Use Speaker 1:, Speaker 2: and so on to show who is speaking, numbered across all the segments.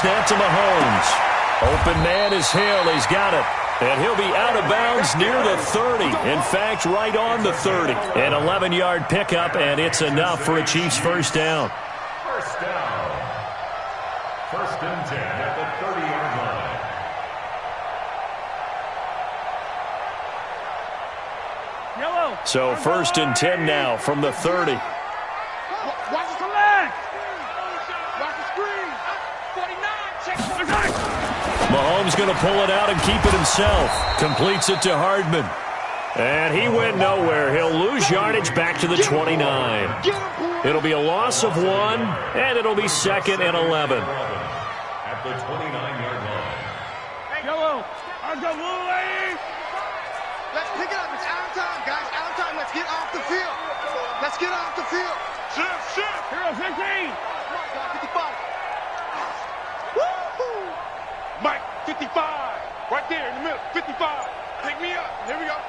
Speaker 1: snap to Mahomes. Open man is Hill. He's got it. And he'll be out of bounds near the 30. In fact, right on the 30. An 11-yard pickup, and it's enough for a Chiefs first down.
Speaker 2: First down. First and 10 at the 30-yard line.
Speaker 1: So first and 10 now from the 30.
Speaker 3: Watch the leg. Watch the screen. 49. Check the
Speaker 1: Mahomes going to pull it out and keep it himself. Completes it to Hardman. And he went nowhere. He'll lose yardage back to the 29. It'll be a loss of 1, and it'll be second and 11.
Speaker 2: At the 29-yard line.
Speaker 3: Yellow. I've got Blue Lady. Let's pick it up. It's out of time, guys. Out of time. Let's get off the field. Let's get off the field. Shift. Here, 15. 55. Woo-hoo. Mike, 55. Right there in the middle. 55. Pick me up. Here we go.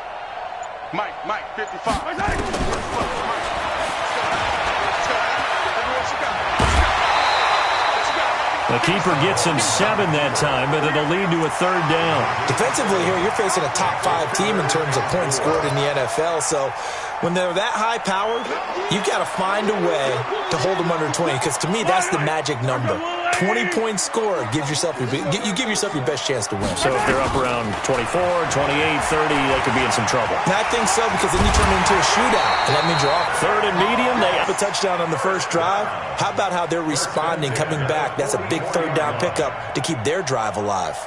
Speaker 3: Mike, 55.
Speaker 1: The keeper gets him 7 that time, but it'll lead to a third down.
Speaker 4: Defensively here, you're facing a top 5 team in terms of points scored in the NFL, so when they're that high-powered, you've got to find a way to hold them under 20, because to me, that's the magic number. 20-point score gives yourself you give yourself your best chance to win.
Speaker 1: So if they're up around 24, 28, 30, they could be in some trouble.
Speaker 4: And I think so, because then you turn it into a shootout, and that means you're off.
Speaker 1: Third and medium, they
Speaker 4: have a touchdown on the first drive. How about how they're responding, coming back? That's a big third down pickup to keep their drive alive.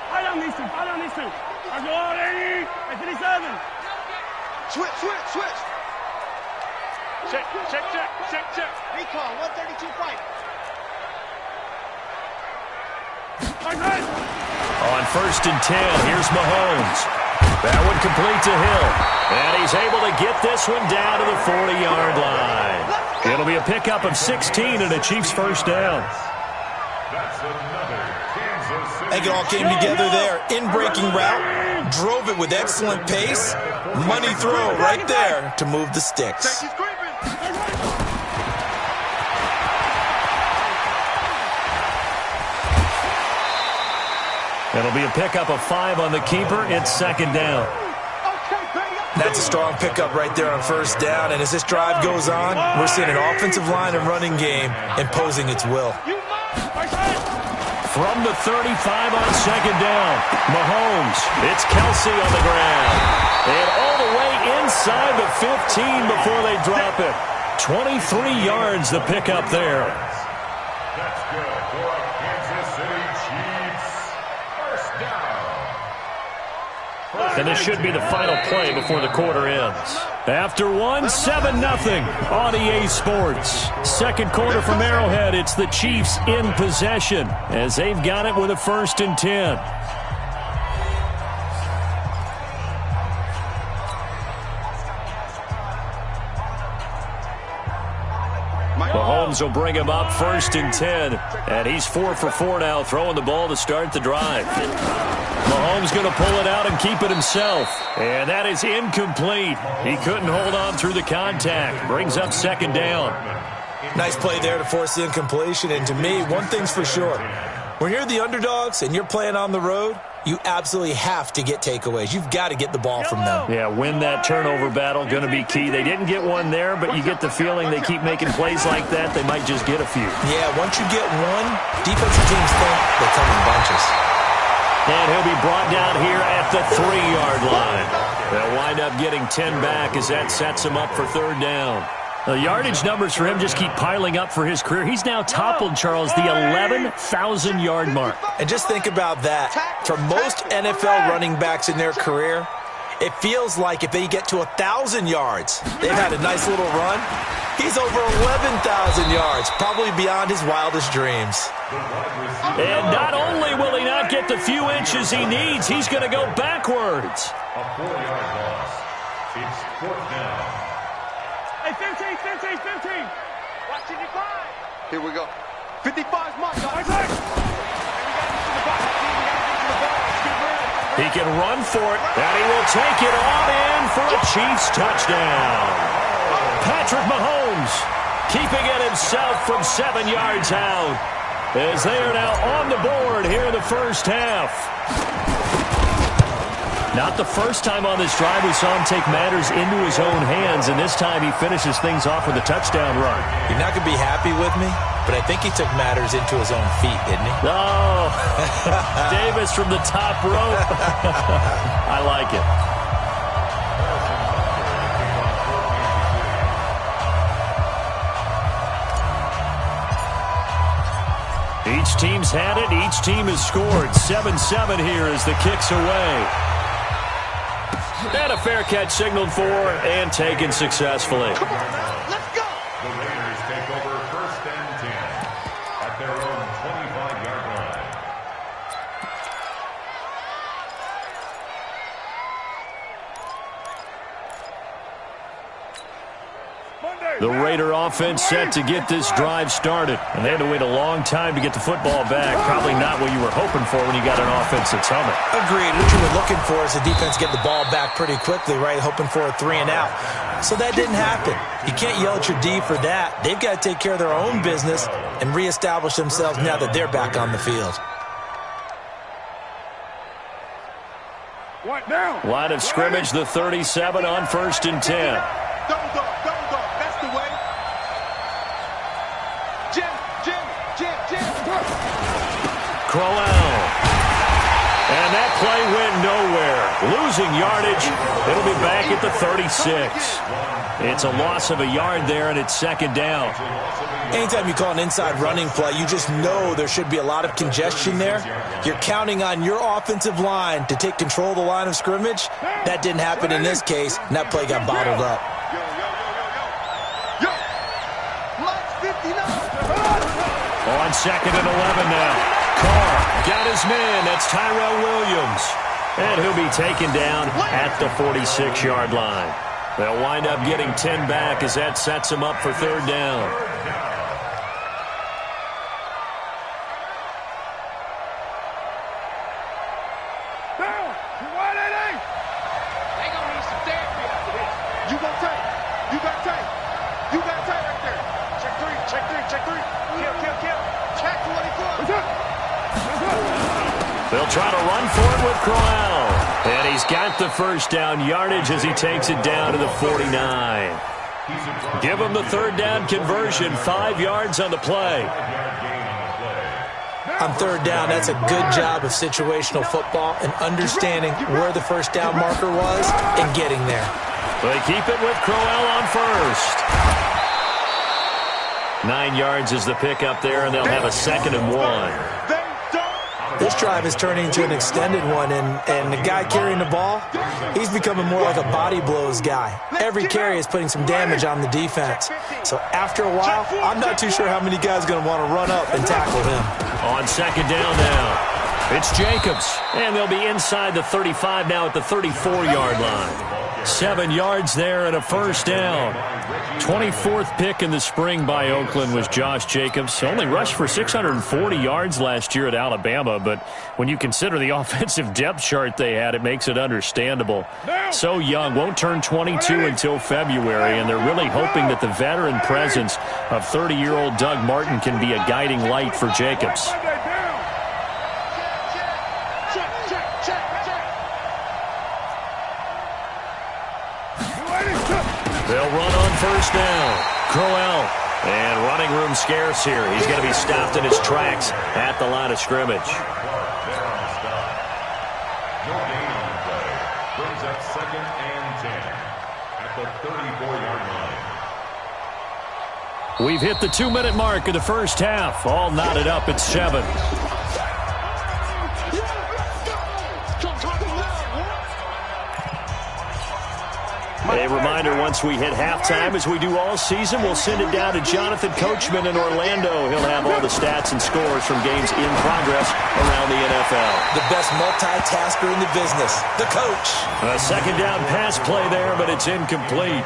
Speaker 3: I don't need to. I go on 80 and 57. Switch. Check. Recall, 132 fight.
Speaker 1: On first and 10, here's Mahomes. That one complete to Hill. And he's able to get this one down to the 40-yard line. It'll be a pickup of 16 and a Chiefs first down.
Speaker 2: That's another Kansas City.
Speaker 4: I think it all came together there. In-breaking route, drove it with excellent pace. Money throw right there to move the sticks.
Speaker 1: It'll be a pickup of 5 on the keeper. It's second down.
Speaker 4: That's a strong pickup right there on first down. And as this drive goes on, we're seeing an offensive line and running game imposing its will.
Speaker 1: From the 35 on second down, Mahomes. It's Kelsey on the ground. And all the way inside the 15 before they drop it. 23 yards the pickup there.
Speaker 2: That's good for a Kansas City Chiefs first down.
Speaker 1: And this should be the final play before the quarter ends. After one, 7-0 on EA Sports. Second quarter from Arrowhead, it's the Chiefs in possession as they've got it with a first and 10. Mahomes will bring him up first and 10. And he's 4 for 4 now, throwing the ball to start the drive. Mahomes going to pull it out and keep it himself. And that is incomplete. He couldn't hold on through the contact. Brings up second down.
Speaker 4: Nice play there to force the incompletion. And to me, one thing's for sure. When you're the underdogs and you're playing on the road, you absolutely have to get takeaways. You've got to get the ball from them.
Speaker 1: Yeah, win that turnover battle, going to be key. They didn't get one there, but you get the feeling they keep making plays like that, they might just get a few.
Speaker 4: Yeah, once you get one, defensive teams think they come in bunches.
Speaker 1: And he'll be brought down here at the 3-yard line. They'll wind up getting 10 back as that sets him up for third down. The yardage numbers for him just keep piling up for his career. He's now toppled, Charles, the 11,000-yard mark.
Speaker 4: And just think about that. For most NFL running backs in their career, it feels like if they get to 1,000 yards, they've had a nice little run. He's over 11,000 yards, probably beyond his wildest dreams.
Speaker 1: And not only will he not get the few inches he needs, he's going to go backwards.
Speaker 2: A 4-yard loss. It's fourth down.
Speaker 3: Hey, 15. Watch 55. Here we go. 55's mine, guys.
Speaker 1: He can run for it, and he will take it all in for a Chiefs touchdown. Patrick Mahomes keeping it himself from 7 yards out, as they are now on the board here in the first half. Not the first time on this drive we saw him take matters into his own hands, and this time he finishes things off with a touchdown run.
Speaker 4: You're not going to be happy with me, but I think he took matters into his own feet, didn't he?
Speaker 1: Oh, Davis from the top rope. I like it. Each team's had it. Each team has scored. 7-7 here as the kick's away. And a fair catch signaled for and taken successfully.
Speaker 3: Come on, man. Let's go.
Speaker 2: The Raiders take over 1st and 10 at their own 25-yard line.
Speaker 1: The Raider offense set to get this drive started. And they had to wait a long time to get the football back. Probably not what you were hoping for when you got an offense that's humming.
Speaker 4: Agreed. What you were looking for is the defense get the ball back pretty quickly, right? Hoping for a 3 and out. So that didn't happen. You can't yell at your D for that. They've got to take care of their own business and reestablish themselves now that they're back on the field.
Speaker 3: What now?
Speaker 1: Line of scrimmage, the 37 on 1st and 10.
Speaker 3: Double dog. That's the way. Jim.
Speaker 1: Crowell. And that play went nowhere. Losing yardage. It'll be back at the 36. It's a loss of a yard there, and it's 2nd down.
Speaker 4: Anytime you call an inside running play, you just know there should be a lot of congestion there. You're counting on your offensive line to take control of the line of scrimmage. That didn't happen in this case, and that play got bottled up.
Speaker 3: Yo. Mike's 59.
Speaker 1: On 2nd and 11 now. Carr got his man. That's Tyrell Williams. And he'll be taken down at the 46-yard line. They'll wind up getting 10 back as that sets them up for 3rd down.
Speaker 3: They gonna need some therapy after this. You got tight right there. Check three. Kill. Check 24.
Speaker 1: They'll try to run for it with Crowell. And he's got the 1st down yardage as he takes it down to the 49. Give him the 3rd down conversion, 5 yards on the play.
Speaker 4: On 3rd down, that's a good job of situational football and understanding where the 1st down marker was and getting there.
Speaker 1: They keep it with Crowell on 1st. 9 yards is the pickup there, and they'll have a 2nd and 1.
Speaker 4: This drive is turning into an extended one, and the guy carrying the ball, he's becoming more like a body blows guy. Every carry is putting some damage on the defense. So after a while, I'm not too sure how many guys are going to want to run up and tackle him.
Speaker 1: On 2nd down now, it's Jacobs, and they'll be inside the 35 now at the 34-yard line. 7 yards there and a 1st down. 24th pick in the spring by Oakland was Josh Jacobs. Only rushed for 640 yards last year at Alabama, but when you consider the offensive depth chart they had, it makes it understandable. So young, won't turn 22 until February, and they're really hoping that the veteran presence of 30-year-old Doug Martin can be a guiding light for Jacobs. They'll run on 1st down. Crowell. And running room scarce here. He's going to be stopped in his tracks at the line of scrimmage.
Speaker 2: No gain on the play. Brings up 2nd and 10 at the 34-yard line.
Speaker 1: We've hit the 2-minute mark of the first half. All knotted up at 7. A reminder, once we hit halftime, as we do all season, we'll send it down to Jonathan Coachman in Orlando. He'll have all the stats and scores from games in progress around the NFL.
Speaker 4: The best multitasker in the business, the coach.
Speaker 1: A 2nd down pass play there, but it's incomplete.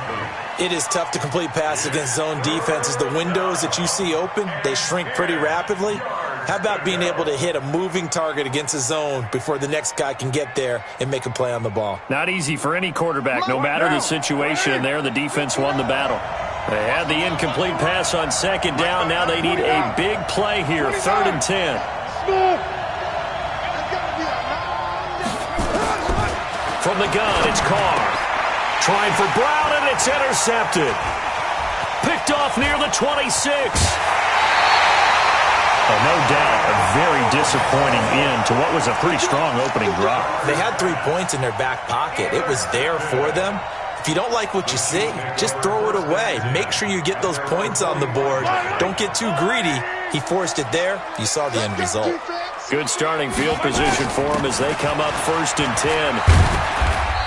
Speaker 4: It is tough to complete passes against zone defenses. The windows that you see open, they shrink pretty rapidly. How about being able to hit a moving target against a zone before the next guy can get there and make a play on the ball?
Speaker 1: Not easy for any quarterback, no matter the situation, and there the defense won the battle. They had the incomplete pass on second down. Now they need a big play here, 3rd and 10. From the gun, it's Carr. Trying for Brown, and it's intercepted. Picked off near the 26. No doubt, a very disappointing end to what was a pretty strong opening drive.
Speaker 4: They had 3 points in their back pocket. It was there for them. If you don't like what you see, just throw it away. Make sure you get those points on the board. Don't get too greedy. He forced it there. You saw the end result.
Speaker 1: Good starting field position for him as they come up 1st and 10.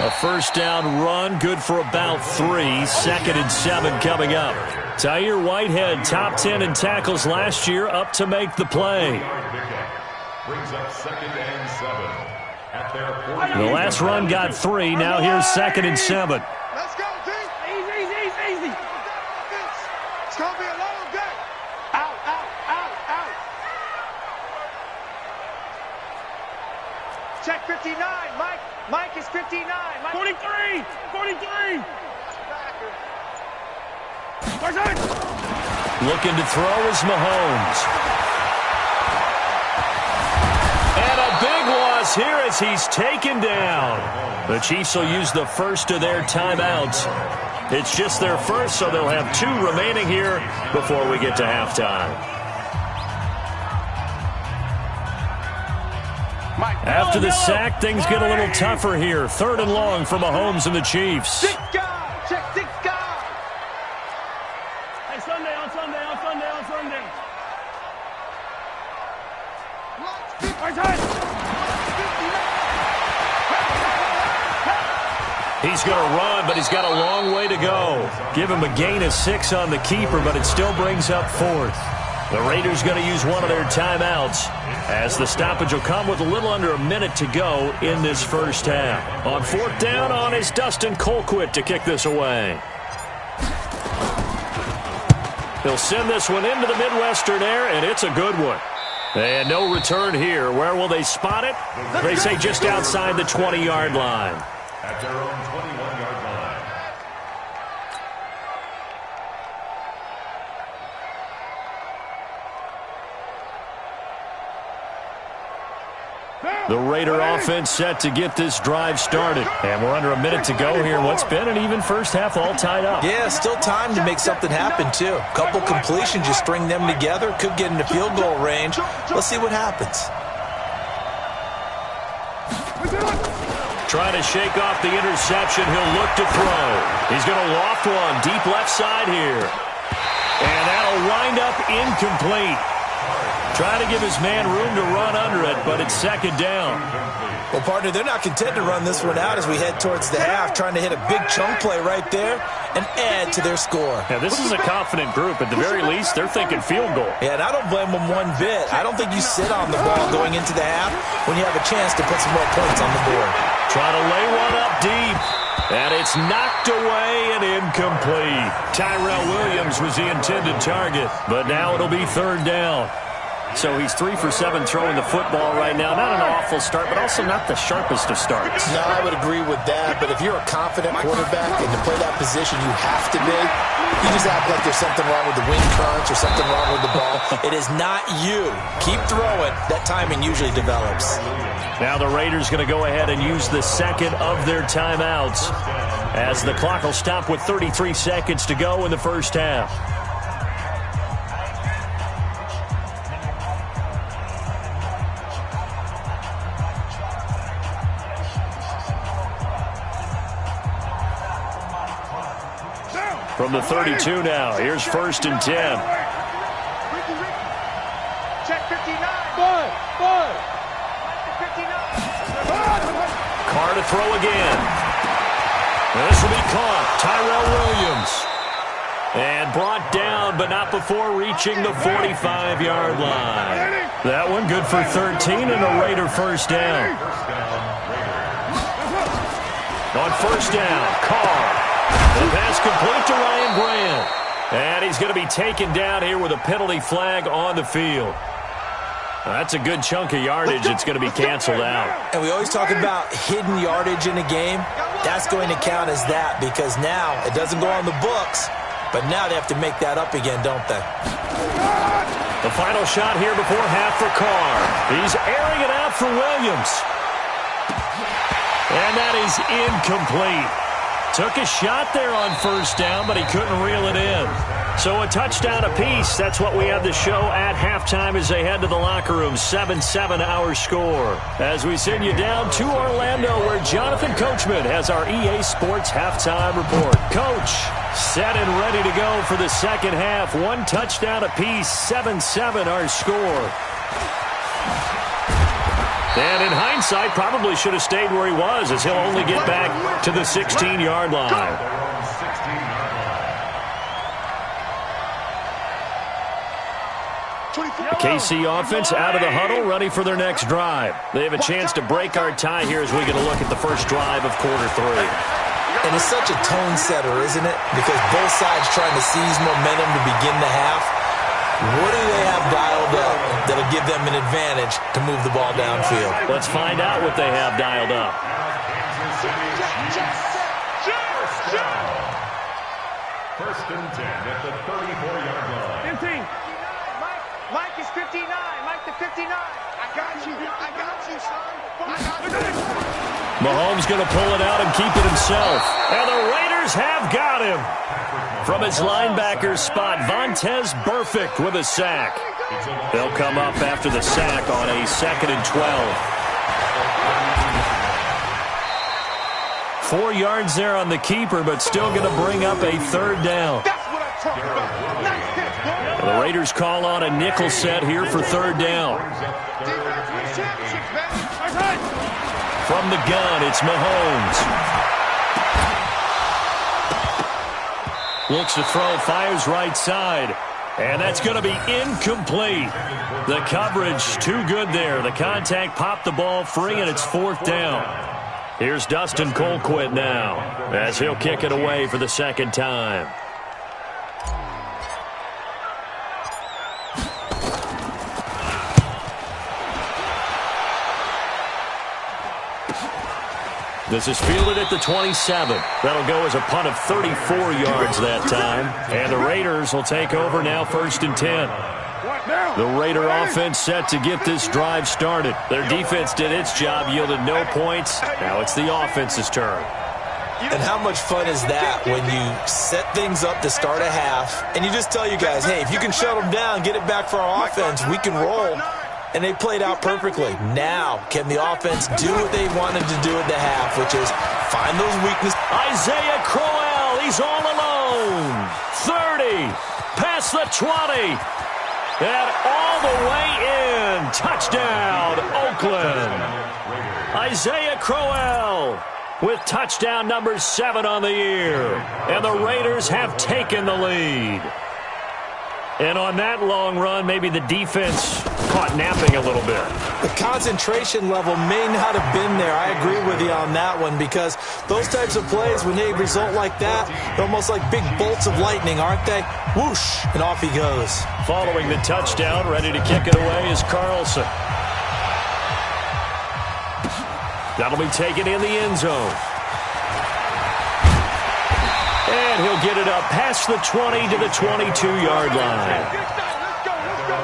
Speaker 1: A first down run, good for about 3. 2nd and 7 coming up. Tyre Whitehead, top 10 in tackles last year, up to make the play.
Speaker 2: Brings up 2nd and 7. At their 40.
Speaker 1: The last run got 3. Now here's 2nd and 7.
Speaker 3: Let's go, D. Easy. It's going to be a long day. Out. Check 59, Mike. Mike is 59. Mike. 43.
Speaker 1: Looking to throw is Mahomes. And a big loss here as he's taken down. The Chiefs will use the first of their timeouts. It's just their first, so they'll have 2 remaining here before we get to halftime. After the sack, things get a little tougher here. 3rd and long for Mahomes and the Chiefs.
Speaker 3: Check 6 guard. Hey, Sunday.
Speaker 1: He's going to run, but he's got a long way to go. Give him a gain of 6 on the keeper, but it still brings up 4th. The Raiders going to use one of their timeouts as the stoppage will come with a little under a minute to go in this first half. On 4th down on is Dustin Colquitt to kick this away. He'll send this one into the Midwestern air, and it's a good one. And no return here. Where will they spot it? They say just outside the 20-yard line.
Speaker 2: At their own 21-yard line.
Speaker 1: The Raider offense set to get this drive started. And we're under a minute to go here. What's been an even first half all tied up.
Speaker 4: Yeah, still time to make something happen, too. Couple completions, just string them together. Could get into field goal range. Let's see what happens.
Speaker 1: Trying to shake off the interception. He'll look to throw. He's going to loft one deep left side here. And that'll wind up incomplete. Trying to give his man room to run under it, but it's 2nd down.
Speaker 4: Well, partner, they're not content to run this one out as we head towards the half, trying to hit a big chunk play right there and add to their score.
Speaker 1: Yeah, this is a confident group. At the very least, they're thinking field goal.
Speaker 4: Yeah, and I don't blame them one bit. I don't think you sit on the ball going into the half when you have a chance to put some more points on the board.
Speaker 1: Try to lay one up deep. And it's knocked away and incomplete. Tyrell Williams was the intended target, but now it'll be 3rd down. So he's 3 for 7 throwing the football right now. Not an awful start, but also not the sharpest of starts.
Speaker 4: No, I would agree with that. But if you're a confident quarterback and to play that position you have to be, you just act like there's something wrong with the wind currents or something wrong with the ball. It is not you. Keep throwing. That timing usually develops.
Speaker 1: Now the Raiders going to go ahead and use the 2nd of their timeouts as the clock will stop with 33 seconds to go in the first half. From the 32 now, here's 1st and 10.
Speaker 3: Check 59.
Speaker 1: Carr to throw again. And this will be caught. Tyrell Williams. And brought down, but not before reaching the 45-yard line. That one good for 13 and a Raider first down. On 1st down, Carr. The pass complete to Ryan Grant. And he's going to be taken down here with a penalty flag on the field. That's a good chunk of yardage. It's going to be canceled out.
Speaker 4: And we always talk about hidden yardage in a game. That's going to count as that because now it doesn't go on the books, But now they have to make that up again, don't they?
Speaker 1: The final shot here before half for Carr. He's airing it out for Williams. And that is incomplete. Took a shot there on first down, but he couldn't reel it in. So a touchdown apiece. That's what we have the show at halftime as they head to the locker room. 7-7 our score. As we send you down to Orlando, where Jonathan Coachman has our EA Sports halftime report. Coach, set and ready to go for the second half. One touchdown apiece. 7-7 our score. And in hindsight, probably should have stayed where he was, as he'll only get back to the 16-yard line. The KC offense out of the huddle, ready for their next drive. They have a chance to break our tie here as we get a look at the first drive of quarter 3.
Speaker 4: And it's such a tone setter, isn't it? Because both sides trying to seize momentum to begin the half. What do they have dialed up that'll give them an advantage to move the ball downfield?
Speaker 1: Let's find out what they have dialed up.
Speaker 2: First and 10 at the 34-yard line.
Speaker 3: 15. Mike is 59. Mike to 59. I got you. I got you, son. I got you.
Speaker 1: Mahomes going to pull it out and keep it himself. And the Raiders have got him. From his linebacker spot, Vontaze Burfict with a sack. They'll come up after the sack on a 2nd and 12. 4 yards there on the keeper, but still going to bring up a 3rd down.
Speaker 3: That's what I'm talking about. Nice hit, boy.
Speaker 1: And the Raiders call on a nickel set here for 3rd down.
Speaker 3: Defense wins championships, baby.
Speaker 1: From the gun, it's Mahomes. Looks to throw, fires right side. And that's going to be incomplete. The coverage too good there. The contact popped the ball free, and it's 4th down. Here's Dustin Colquitt now, as he'll kick it away for the 2nd time. This is fielded at the 27. That'll go as a punt of 34 yards that time. And the Raiders will take over now, 1st and 10. The Raider offense set to get this drive started. Their defense did its job, yielded no points. Now it's the offense's turn.
Speaker 4: And how much fun is that when you set things up to start a half, and you just tell you guys, hey, if you can shut them down, get it back for our offense, we can roll. And they played out perfectly. Now, can the offense do what they wanted to do at the half, which is find those weaknesses?
Speaker 1: Isaiah Crowell, he's all alone. 30, past the 20, and all the way in. Touchdown, Oakland. Isaiah Crowell with touchdown number 7 on the year. And the Raiders have taken the lead. And on that long run, maybe the defense caught napping a little bit.
Speaker 4: The concentration level may not have been there. I agree with you on that one, because those types of plays, when they result like that, they're almost like big bolts of lightning, aren't they? Whoosh, and off he goes.
Speaker 1: Following the touchdown, ready to kick it away is Carlson. That'll be taken in the end zone. And he'll get it up past the 20 to the 22-yard line.
Speaker 3: Let's go.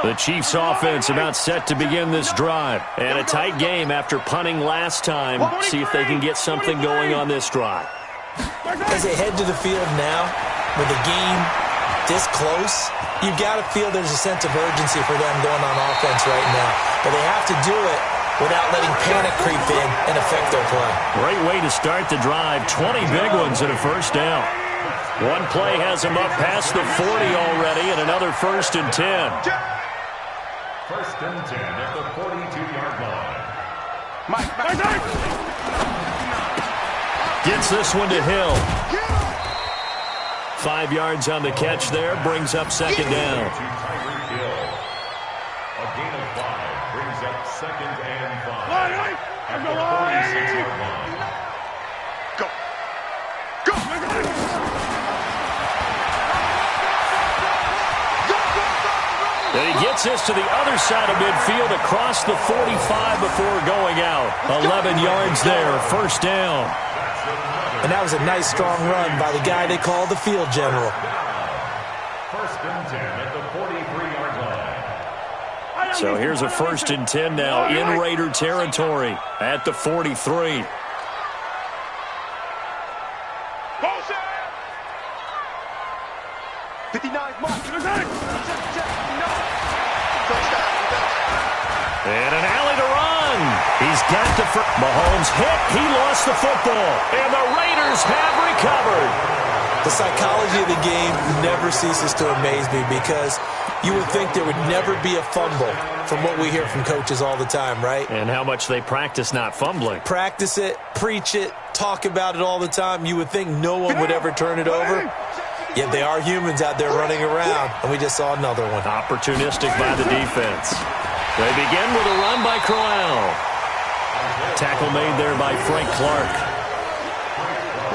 Speaker 1: The Chiefs offense about set to begin this drive. And a tight game after punting last time. See if they can get something going on this drive.
Speaker 4: As they head to the field now, with the game this close, you've got to feel there's a sense of urgency for them going on offense right now. But they have to do it without letting panic creep in and affect their play.
Speaker 1: Great way to start the drive. 20 big ones and a 1st down. One play has them up past the 40 already, and another 1st and 10.
Speaker 2: 1st and 10 at the 42-yard line.
Speaker 3: Mike.
Speaker 1: Gets this one to Hill. 5 yards on the catch there, brings up 2nd down.
Speaker 2: A gain of 5 brings up 2nd and 5. At the 46-yard line.
Speaker 3: Go.
Speaker 1: And he gets this to the other side of midfield across the 45 before going out. 11 yards there, first down.
Speaker 4: And that was a nice, strong run by the guy they call the field general.
Speaker 2: First and 10 at the 43-yard line.
Speaker 1: So here's a first and 10 now in Raider territory at the 43.
Speaker 3: 59 mark.
Speaker 1: And an alley to run. He's got the Mahomes hit. He lost the football. And the Raiders have recovered.
Speaker 4: The psychology of the game never ceases to amaze me because you would think there would never be a fumble from what we hear from coaches all the time, right?
Speaker 1: And how much they practice not fumbling.
Speaker 4: Practice it, preach it, talk about it all the time. You would think no one would ever turn it over. Yet they are humans out there running around, and we just saw another one.
Speaker 1: Opportunistic by the defense. They begin with a run by Crowell. Tackle made there by Frank Clark.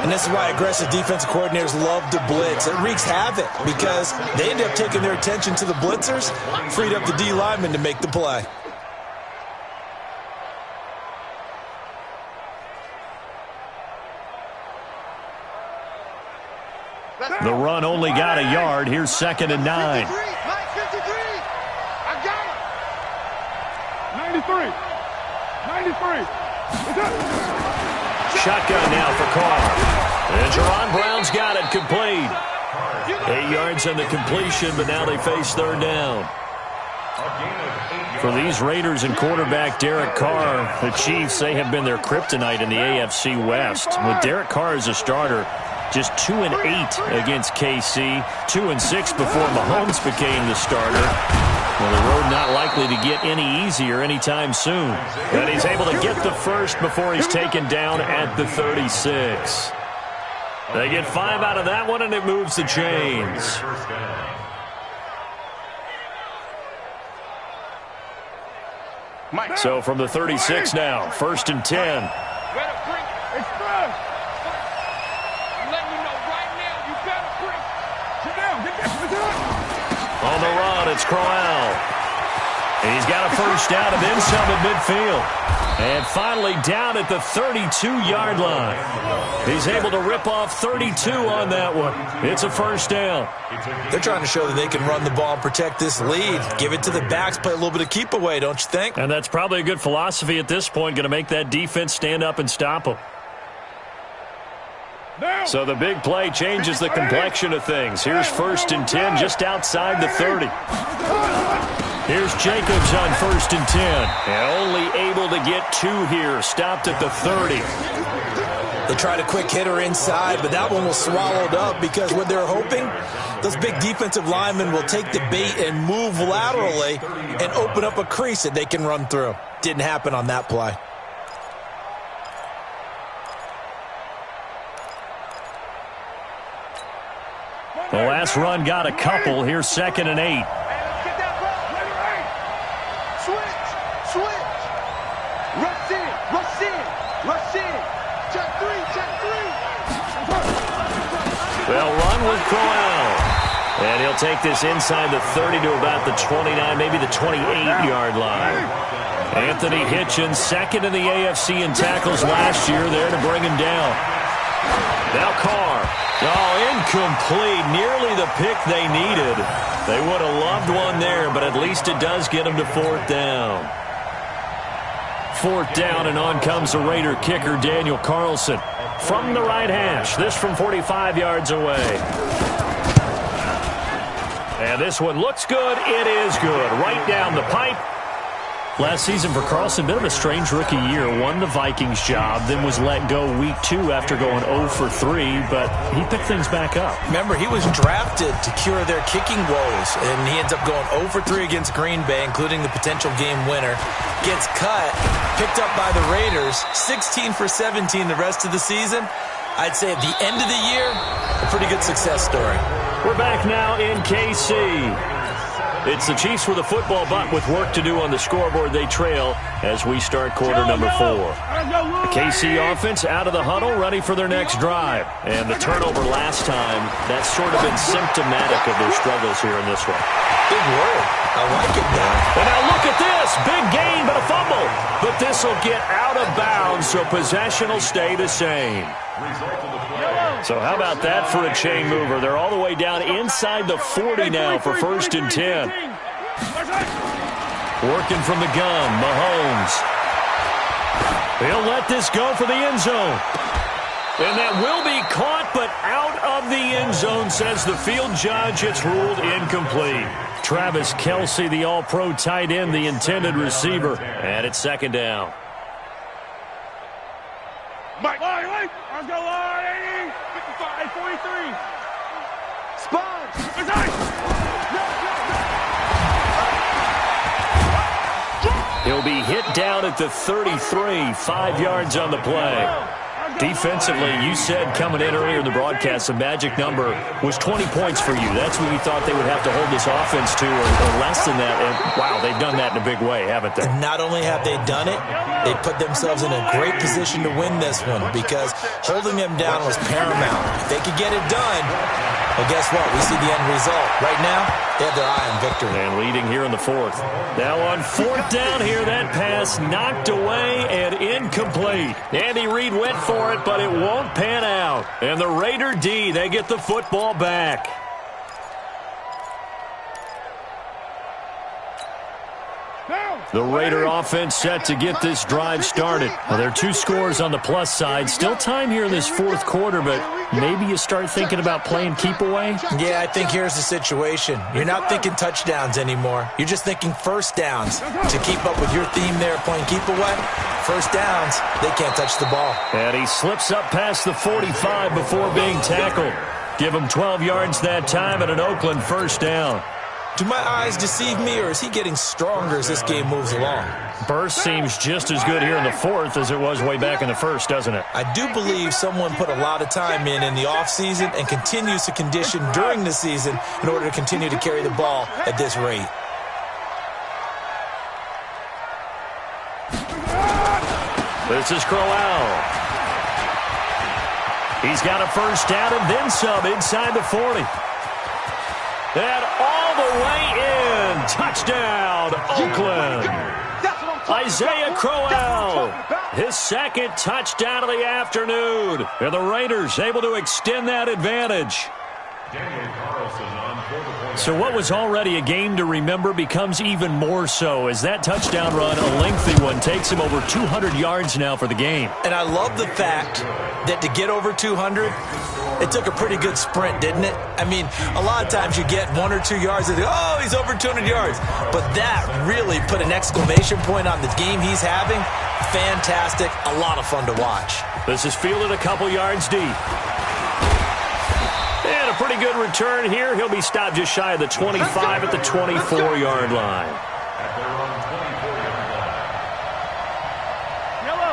Speaker 4: And this is why aggressive defensive coordinators love to blitz. It wreaks havoc because they end up taking their attention to the blitzers, freed up the D lineman to make the play.
Speaker 1: The run only got a yard. Here's second and 9.
Speaker 3: 53. I got it. 93.
Speaker 1: Shotgun now for Carr. And Jerron Brown's got it complete. 8 yards on the completion, but now they face third down. For these Raiders and quarterback Derek Carr, the Chiefs, they have been their kryptonite in the AFC West. With Derek Carr as a starter, just 2-8 against KC, 2-6 before Mahomes became the starter. Well, the road not likely to get any easier anytime soon. And he's able to get the first before he's taken down at the 36. They get 5 out of that one, and it moves the chains. So from the 36 now, first and 10. On the run, it's Crowell. And he's got a first down and then some at midfield. And finally down at the 32-yard line. He's able to rip off 32 on that one. It's a first down.
Speaker 4: They're trying to show that they can run the ball and protect this lead. Give it to the backs, play a little bit of keep away, don't you think?
Speaker 1: And that's probably a good philosophy at this point, going to make that defense stand up and stop them. So the big play changes the complexion of things. Here's first and 10 just outside the 30. Here's Jacobs on first and 10. And only able to get 2 here. Stopped at the 30.
Speaker 4: They tried a quick hitter inside, but that one was swallowed up because what they're hoping, those big defensive linemen will take the bait and move laterally and open up a crease that they can run through. Didn't happen on that play.
Speaker 1: The last run got a couple. Here's second and 8.
Speaker 3: Switch. Rush in. Check three.
Speaker 1: Well, run with Crowell. And he'll take this inside the 30 to about the 29, maybe the 28-yard line. Anthony Hitchens, second in the AFC in tackles last year, there to bring him down. Now Carr. Oh, incomplete. Nearly the pick they needed. They would have loved one there, but at least it does get them to fourth down. Fourth down, and on comes the Raider kicker, Daniel Carlson. From the right hash, this from 45 yards away. And this one looks good. It is good. Right down the pipe. Last season for Carlson, bit of a strange rookie year. Won the Vikings job, then was let go week 2 after going 0 for 3, but he picked things back up.
Speaker 4: Remember, he was drafted to cure their kicking woes, and he ends up going 0 for 3 against Green Bay, including the potential game winner. Gets cut, picked up by the Raiders, 16 for 17 the rest of the season. I'd say at the end of the year, a pretty good success story.
Speaker 1: We're back now in KC. It's the Chiefs with a football, but with work to do on the scoreboard, they trail as we start quarter number 4. The KC offense out of the huddle, ready for their next drive. And the turnover last time, that's sort of been symptomatic of their struggles here in this one.
Speaker 4: Big word. I like it now.
Speaker 1: And now look at this. Big gain, but a fumble. But this will get out of bounds, so possession will stay the same. So how about that for a chain mover? They're all the way down inside the 40 now for 1st and 10. Working from the gun, Mahomes. He'll let this go for the end zone. And that will be caught, but out of the end zone, says the field judge. It's ruled incomplete. Travis Kelce, the all-pro tight end, the intended receiver. And it's 2nd down.
Speaker 3: Mike, let's go, 80, 55, 43. Sponge.
Speaker 1: He'll be hit down at the 33, 5 yards on the play. Defensively, you said coming in earlier in the broadcast, the magic number was 20 points for you. That's what you thought they would have to hold this offense to, or less than that. And, wow, they've done that in a big way, haven't they?
Speaker 4: And not only have they done it, they put themselves in a great position to win this one because holding them down was paramount. If they could get it done, well, guess what? We see the end result. Right now, they have their eye on victory.
Speaker 1: And leading here in the 4th. Now on 4th down here, that pass knocked away and incomplete. Andy Reid went for it, but it won't pan out. And the Raider D, they get the football back. The Raider offense set to get this drive started. Well, there are 2 scores on the plus side. Still time here in this 4th quarter, but maybe you start thinking about playing keep away?
Speaker 4: Yeah, I think here's the situation. You're not thinking touchdowns anymore. You're just thinking first downs. To keep up with your theme there, playing keep away, first downs, they can't touch the ball.
Speaker 1: And he slips up past the 45 before being tackled. Give him 12 yards that time at an Oakland 1st down.
Speaker 4: Do my eyes deceive me, or is he getting stronger as this game moves along?
Speaker 1: Burst seems just as good here in the 4th as it was way back in the 1st, doesn't it?
Speaker 4: I do believe someone put a lot of time in the offseason and continues to condition during the season in order to continue to carry the ball at this rate.
Speaker 1: This is Crowell. He's got a 1st down and then some inside the 40. And all the way in. Touchdown, Oakland. Isaiah Crowell, his 2nd touchdown of the afternoon. And the Raiders able to extend that advantage. So what was already a game to remember becomes even more so as that touchdown run, a lengthy one, takes him over 200 yards now for the game.
Speaker 4: And I love the fact that to get over 200, it took a pretty good sprint, didn't it? I mean, a lot of times you get 1 or 2 yards and oh, he's over 200 yards. But that really put an exclamation point on the game he's having. Fantastic. A lot of fun to watch.
Speaker 1: This is fielded a couple yards deep. And a pretty good return here. He'll be stopped just shy of the 25 at the 24-yard line.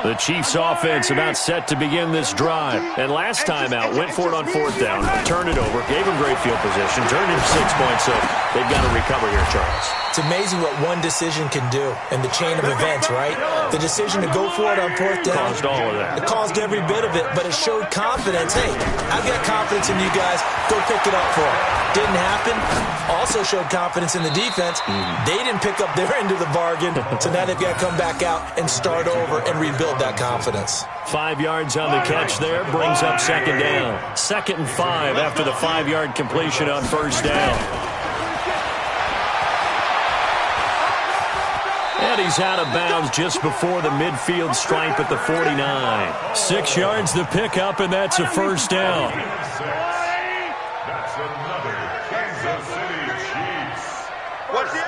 Speaker 1: The Chiefs offense about set to begin this drive. And last time out, went for it on 4th down, turned it over, gave him great field position, turned it 6 points, so they've got to recover here, Charles.
Speaker 4: It's amazing what one decision can do in the chain of events, right? The decision to go for it on 4th down.
Speaker 1: Caused all of that.
Speaker 4: It caused every bit of it, but it showed confidence. Hey, I've got confidence in you guys. Go pick it up for it. Didn't happen. Also showed confidence in the defense. They didn't pick up their end of the bargain, so now they've got to come back out and start over and rebuild that confidence.
Speaker 1: 5 yards on the catch there, brings up 2nd down. 2nd and 5 after the 5-yard completion on 1st down. And he's out of bounds just before the midfield stripe at the 49. 6 yards the pickup, and that's a 1st down.
Speaker 2: That's another Kansas City Chiefs.
Speaker 3: What's it?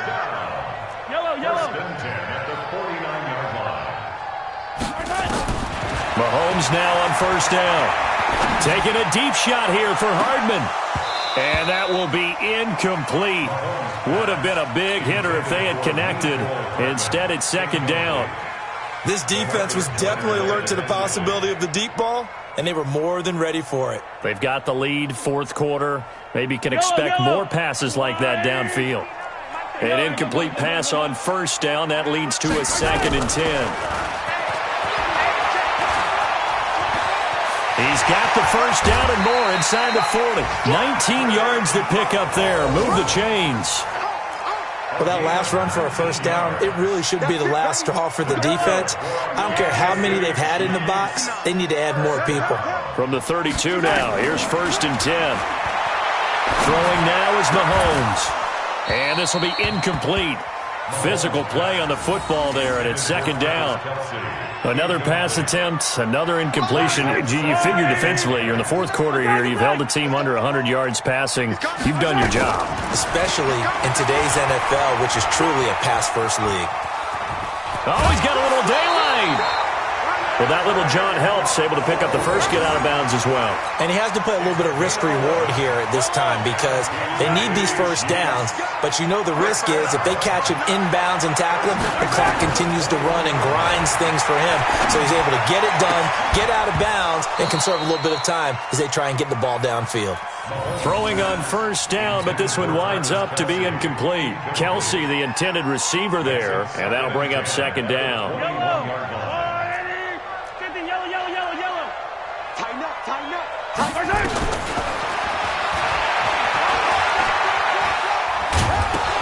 Speaker 3: Yellow.
Speaker 2: 1st and 10 at the 49-yard line.
Speaker 1: Mahomes now on 1st down. Taking a deep shot here for Hardman. And that will be incomplete. Would have been a big hitter if they had connected. Instead, it's 2nd down.
Speaker 4: This defense was definitely alert to the possibility of the deep ball, and they were more than ready for it.
Speaker 1: They've got the lead, 4th quarter. Maybe can expect more passes like that downfield. An incomplete pass on first down. That leads to a 2nd and 10. He's got the first down and more inside the 40. 19 yards to pick up there. Move the chains.
Speaker 4: Well, that last run for a first down, it really should be the last straw for the defense. I don't care how many they've had in the box. They need to add more people.
Speaker 1: From the 32 now, here's 1st and 10. Throwing now is Mahomes. And this will be incomplete. Physical play on the football there, and it's 2nd down. Another pass attempt, another incompletion. You figure defensively, you're in the 4th quarter here. You've held the team under 100 yards passing. You've done your job.
Speaker 4: Especially in today's NFL, which is truly a pass-first league.
Speaker 1: Oh, he's got a little daylight. Well, that little John helps, able to pick up the first get out of bounds as well. And he has to play a little bit of risk-reward here at this time because they need these first downs. But you know the risk is if they catch him inbounds and tackle him, the clock continues to run and grinds things for him. So he's able to get it done, get out of bounds, and conserve a little bit of time as they try and get the ball downfield. Throwing on first down, but this one winds up to be incomplete. Kelsey, the intended receiver there, and that'll bring up 2nd down.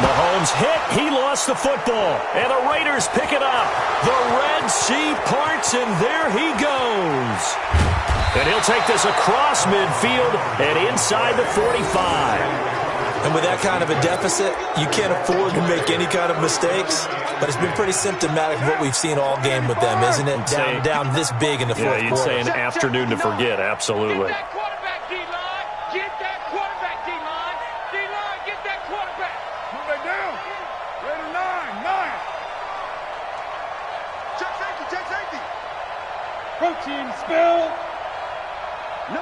Speaker 1: Mahomes hit. He lost the football. And the Raiders pick it up. The Red Sea parts, and there he goes. And he'll take this across midfield and inside the 45.
Speaker 4: And with that kind of a deficit, you can't afford to make any kind of mistakes. But it's been pretty symptomatic of what we've seen all game with them, isn't it? Down this big in the 4th quarter.
Speaker 1: You'd say an afternoon to forget, absolutely.
Speaker 3: Get that quarterback, D-line. Get that quarterback, D-line. D-line, get that quarterback. Move it down. Raider 9. Check safety. Protein spill. No.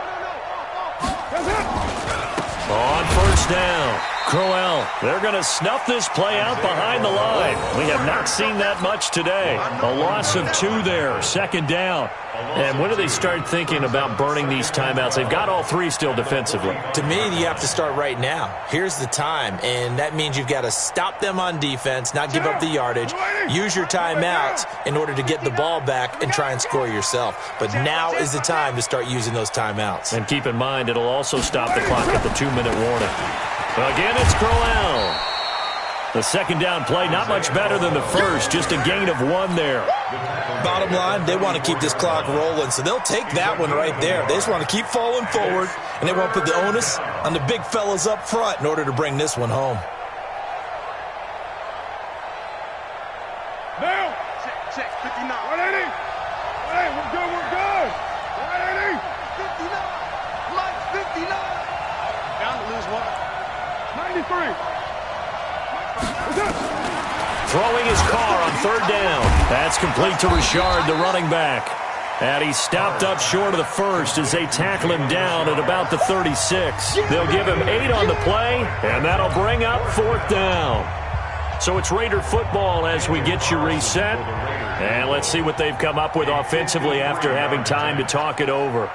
Speaker 1: On first down, Crowell. They're going to snuff this play out behind the line. We have not seen that much today. A loss of 2 there, 2nd down. And when do they start thinking about burning these timeouts? They've got all 3 still defensively.
Speaker 4: To me, you have to start right now. Here's the time, and that means you've got to stop them on defense, not give up the yardage, use your timeouts in order to get the ball back and try and score yourself. But now is the time to start using those timeouts.
Speaker 1: And keep in mind, it'll also stop the clock at the 2-minute warning. Again, it's Crowell. The 2nd down play, not much better than the first, just a gain of 1 there.
Speaker 4: Bottom line, they want to keep this clock rolling, so they'll take that one right there. They just want to keep falling forward, and they want to put the onus on the big fellas up front in order to bring this one home.
Speaker 3: Now. Check, 59. 180. Hey, we're good. 180. 59. Mike, 59. Down to lose 1. 93.
Speaker 1: Throwing his car on 3rd down. That's complete to Richard, the running back. And he stopped up short of the first as they tackle him down at about the 36. They'll give him 8 on the play, and that'll bring up 4th down. So it's Raider football as we get you reset. And let's see what they've come up with offensively after having time to talk it over.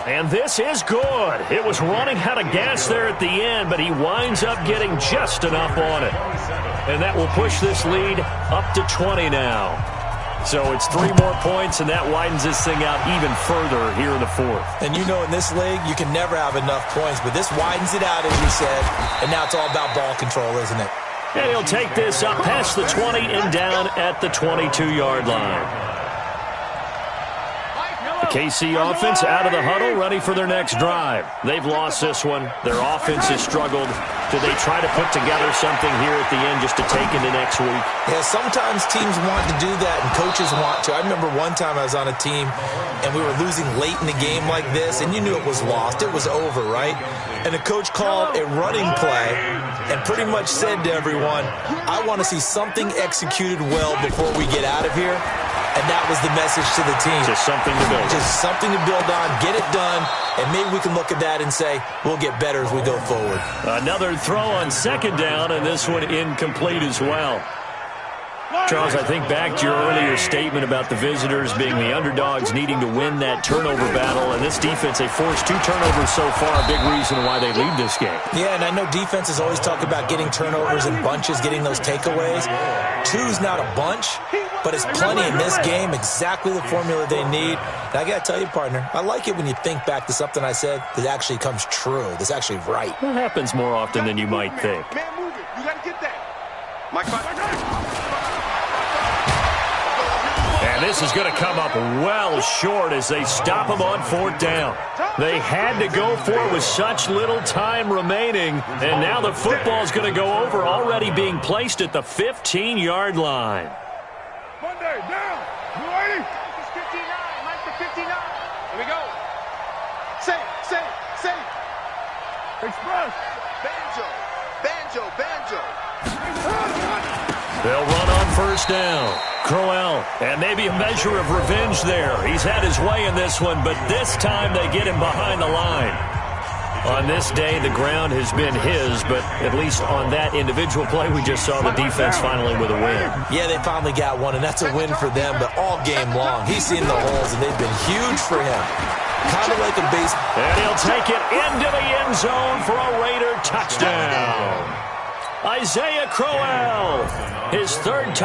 Speaker 1: And this is good. It was running out of gas there at the end, but he winds up getting just enough on it. And that will push this lead up to 20 now. So it's 3 more points, and that widens this thing out even further here in the 4th.
Speaker 4: And you know in this league, you can never have enough points, but this widens it out, as you said, and now it's all about ball control, isn't it?
Speaker 1: And he'll take this up past the 20 and down at the 22-yard line. The KC offense out of the huddle, ready for their next drive. They've lost this one. Their offense has struggled. Do they try to put together something here at the end just to take into next week?
Speaker 4: Yeah, sometimes teams want to do that and coaches want to. I remember one time I was on a team and we were losing late in the game like this, and you knew it was lost. It was over, right? And the coach called a running play and pretty much said to everyone, I want to see something executed well before we get out of here. And that was the message to the team.
Speaker 1: Just something to build on.
Speaker 4: Just something to build on, get it done, and maybe we can look at that and say, we'll get better as we go forward.
Speaker 1: Another throw on 2nd down, and this one incomplete as well. Charles, I think back to your earlier statement about the visitors being the underdogs needing to win that turnover battle, and this defense, they forced 2 turnovers so far, a big reason why they lead this game.
Speaker 4: Yeah, and I know defenses always talk about getting turnovers in bunches, getting those takeaways. 2's not a bunch, but it's plenty in this game, exactly the formula they need. And I got to tell you, partner, I like it when you think back to something I said that actually comes true, that's actually right.
Speaker 1: It happens more often than you might think.
Speaker 3: Man, move it. You got to get that. Mike,
Speaker 1: And this is going to come up well short as they stop him on 4th down. They had to go for it with such little time remaining, and now the football's going to go over, already being placed at the 15-yard line.
Speaker 3: Monday, down. You ready? It's 59. Mike for 59. Here we go. Say. Express. Banjo.
Speaker 1: They'll run on 1st down. Crowell, and maybe a measure of revenge there. He's had his way in this one, but this time they get him behind the line. On this day, the ground has been his, but at least on that individual play, we just saw the defense finally with a win.
Speaker 4: Yeah, they finally got one, and that's a win for them, but all game long, he's seen the holes, and they've been huge for him. Kind of like a base.
Speaker 1: And he'll take it into the end zone for a Raider touchdown. Isaiah Crowell, his 3rd touchdown.